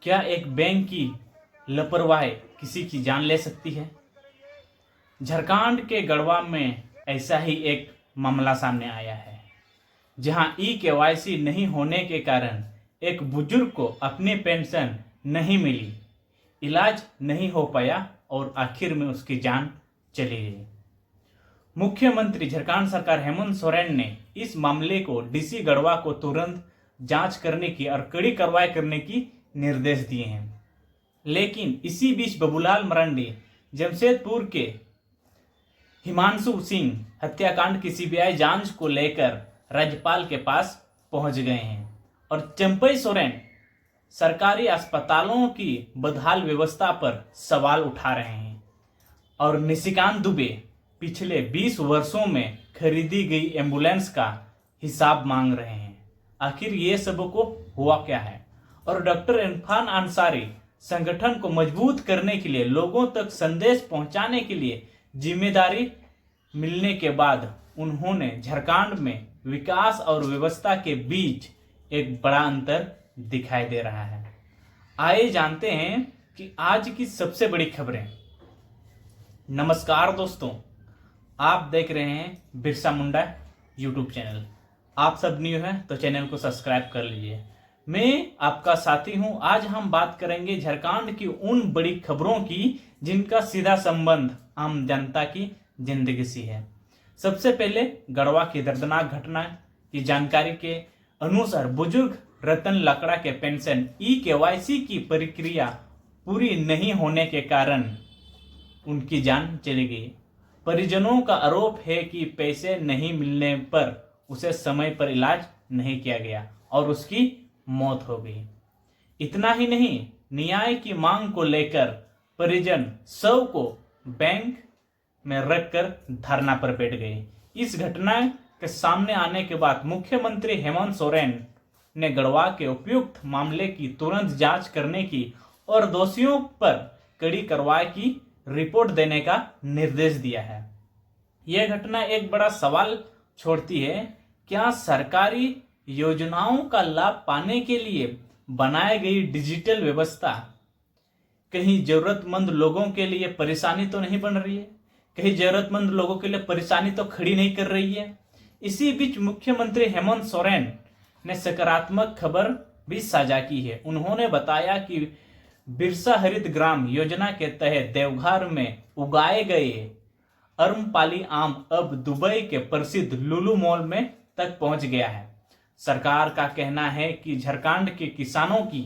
क्या एक बैंक की लापरवाही किसी की जान ले सकती है? झारखंड के गढ़वा में ऐसा ही एक मामला सामने आया है, जहां ई-केवाईसी नहीं होने के कारण एक बुजुर्ग को अपनी पेंशन नहीं मिली, इलाज नहीं हो पाया और आखिर में उसकी जान चली गई। मुख्यमंत्री झारखंड सरकार हेमंत सोरेन ने इस मामले को डीसी गढ़वा को तुरंत जांच करने की और कड़ी कार्रवाई करने की निर्देश दिए हैं। लेकिन इसी बीच बाबूलाल मरांडी जमशेदपुर के हिमांशु सिंह हत्याकांड की सीबीआई जांच को लेकर राज्यपाल के पास पहुंच गए हैं और चंपई सोरेन सरकारी अस्पतालों की बदहाल व्यवस्था पर सवाल उठा रहे हैं और निशिकांत दुबे पिछले 20 वर्षों में खरीदी गई एम्बुलेंस का हिसाब मांग रहे हैं। आखिर ये सब को हुआ क्या है? और डॉक्टर इरफान अंसारी संगठन को मजबूत करने के लिए, लोगों तक संदेश पहुंचाने के लिए जिम्मेदारी मिलने के बाद उन्होंने झारखंड में विकास और व्यवस्था के बीच एक बड़ा अंतर दिखाई दे रहा है। आइए जानते हैं कि आज की सबसे बड़ी खबरें। नमस्कार दोस्तों, आप देख रहे हैं बिरसा मुंडा यूट्यूब चैनल। आप सब न्यू हैं तो चैनल को सब्सक्राइब कर लीजिए। मैं आपका साथी हूं। आज हम बात करेंगे झारखंड की उन बड़ी खबरों की जिनका सीधा संबंध आम जनता की जिंदगी से है। सबसे पहले गढ़वा की दर्दनाक घटना की जानकारी के अनुसार बुजुर्ग रतन लकड़ा के पेंशन ई-केवाईसी की प्रक्रिया पूरी नहीं होने के कारण उनकी जान चली गई। परिजनों का आरोप है कि पैसे नहीं मिलने पर उसे समय पर इलाज नहीं किया गया और उसकी मौत हो गई। इतना ही नहीं, न्याय की मांग को लेकर परिजन शव को बैंक में रखकर धरना पर बैठ गए। इस घटना के सामने आने के बाद मुख्यमंत्री हेमंत सोरेन ने गढ़वा के उपयुक्त मामले की तुरंत जांच करने की और दोषियों पर कड़ी कार्रवाई की रिपोर्ट देने का निर्देश दिया है। यह घटना एक बड़ा सवाल छोड़ती है। क्या सरकारी योजनाओं का लाभ पाने के लिए बनाई गई डिजिटल व्यवस्था कहीं जरूरतमंद लोगों के लिए परेशानी तो नहीं बन रही है? कहीं जरूरतमंद लोगों के लिए परेशानी तो खड़ी नहीं कर रही है? इसी बीच मुख्यमंत्री हेमंत सोरेन ने सकारात्मक खबर भी साझा की है। उन्होंने बताया कि बिरसा हरित ग्राम योजना के तहत देवघर में उगाए गए अम्रपाली आम अब दुबई के प्रसिद्ध लुलु मॉल में तक पहुंच गया है। सरकार का कहना है कि झारखंड के किसानों की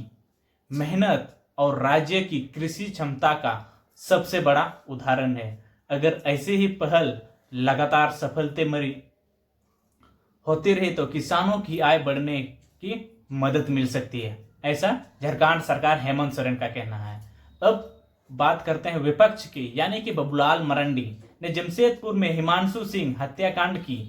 मेहनत और राज्य की कृषि क्षमता का सबसे बड़ा उदाहरण है। अगर ऐसे ही पहल लगातार सफलतामयी होती रही तो किसानों की आय बढ़ने की मदद मिल सकती है, ऐसा झारखंड सरकार हेमंत सोरेन का कहना है। अब बात करते हैं विपक्ष की, यानी कि बाबूलाल मरांडी ने जमशेदपुर में हिमांशु सिंह हत्याकांड की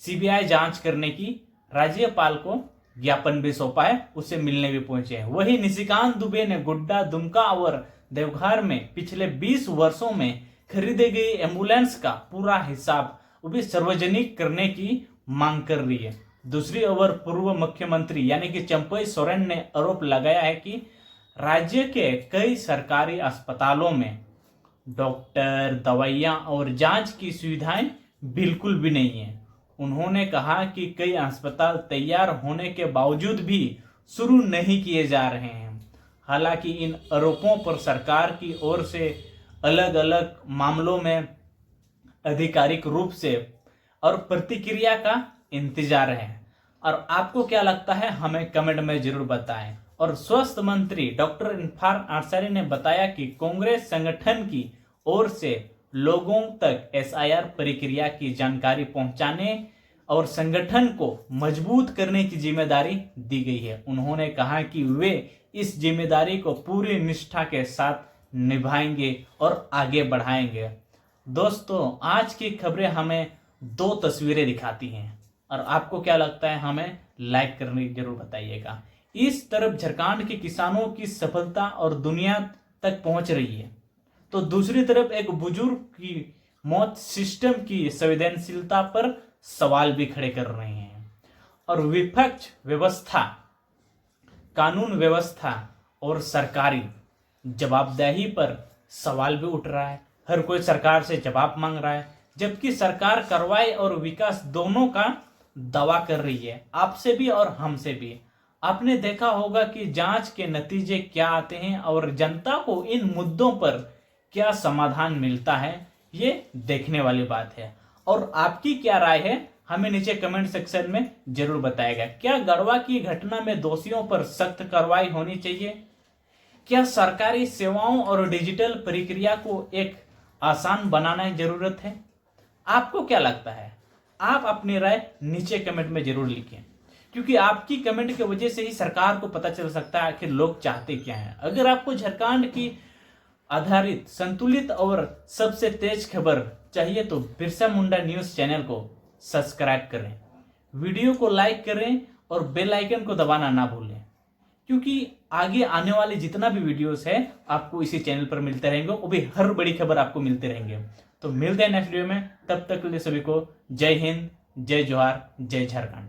सीबीआई जांच करने की राज्यपाल को ज्ञापन भी सौंपा है, उसे मिलने भी पहुंचे हैं। वही निशिकांत दुबे ने गोड्डा, दुमका और देवघर में पिछले 20 वर्षों में खरीदे गई एम्बुलेंस का पूरा हिसाब वो भी सार्वजनिक करने की मांग कर रही है। दूसरी ओर पूर्व मुख्यमंत्री यानी कि चंपई सोरेन ने आरोप लगाया है कि राज्य के कई सरकारी अस्पतालों में डॉक्टर, दवाइयां और जांच की सुविधाएं बिल्कुल भी नहीं है। उन्होंने कहा कि कई अस्पताल तैयार होने के बावजूद भी शुरू नहीं किए जा रहे हैं। हालांकि इन आरोपों पर सरकार की ओर से अलग अलग मामलों में आधिकारिक रूप से और प्रतिक्रिया का इंतजार है। और आपको क्या लगता है हमें कमेंट में जरूर बताएं। और स्वास्थ्य मंत्री डॉक्टर इरफान अंसारी ने बताया कि कांग्रेस संगठन की ओर से लोगों तक एसआईआर प्रक्रिया की जानकारी पहुंचाने और संगठन को मजबूत करने की जिम्मेदारी दी गई है। उन्होंने कहा कि वे इस जिम्मेदारी को पूरी निष्ठा के साथ निभाएंगे और आगे बढ़ाएंगे। दोस्तों, आज की खबरें हमें 2 तस्वीरें दिखाती हैं और आपको क्या लगता है हमें लाइक करने जरूर बताइएगा। इस तरफ झारखंड के किसानों की सफलता और दुनिया तक पहुंच रही है, तो दूसरी तरफ एक बुजुर्ग की मौत सिस्टम की संवेदनशीलता पर सवाल भी खड़े कर रहे हैं। और विपक्ष व्यवस्था, कानून व्यवस्था और सरकारी जवाबदेही पर सवाल भी उठ रहा है। हर कोई सरकार से जवाब मांग रहा है, जबकि सरकार कार्रवाई और विकास दोनों का दावा कर रही है, आपसे भी और हमसे भी। आपने देखा होगा कि जांच के नतीजे क्या आते हैं और जनता को इन मुद्दों पर क्या समाधान मिलता है, ये देखने वाली बात है। और आपकी क्या राय है, हमें नीचे कमेंट सेक्शन में जरूर बताएगा। क्या गढ़वा की घटना में दोषियों पर सख्त कार्रवाई होनी चाहिए? क्या सरकारी सेवाओं और डिजिटल प्रक्रिया को एक आसान बनाना जरूरत है? आपको क्या लगता है? आप अपनी राय नीचे कमेंट में जरूर लिखें, क्योंकि आपकी कमेंट की वजह से ही सरकार को पता चल सकता है आखिर लोग चाहते क्या हैं। अगर आपको झारखंड की आधारित, संतुलित और सबसे तेज खबर चाहिए तो बिरसा मुंडा न्यूज चैनल को सब्सक्राइब करें, वीडियो को लाइक करें और बेल आइकन को दबाना ना भूलें, क्योंकि आगे आने वाले जितना भी वीडियोस है आपको इसी चैनल पर मिलते रहेंगे, वो भी हर बड़ी खबर आपको मिलते रहेंगे। तो मिलते हैं नेक्स्ट वीडियो में, तब तक के लिए सभी को जय हिंद, जय जोहार, जय झारखंड।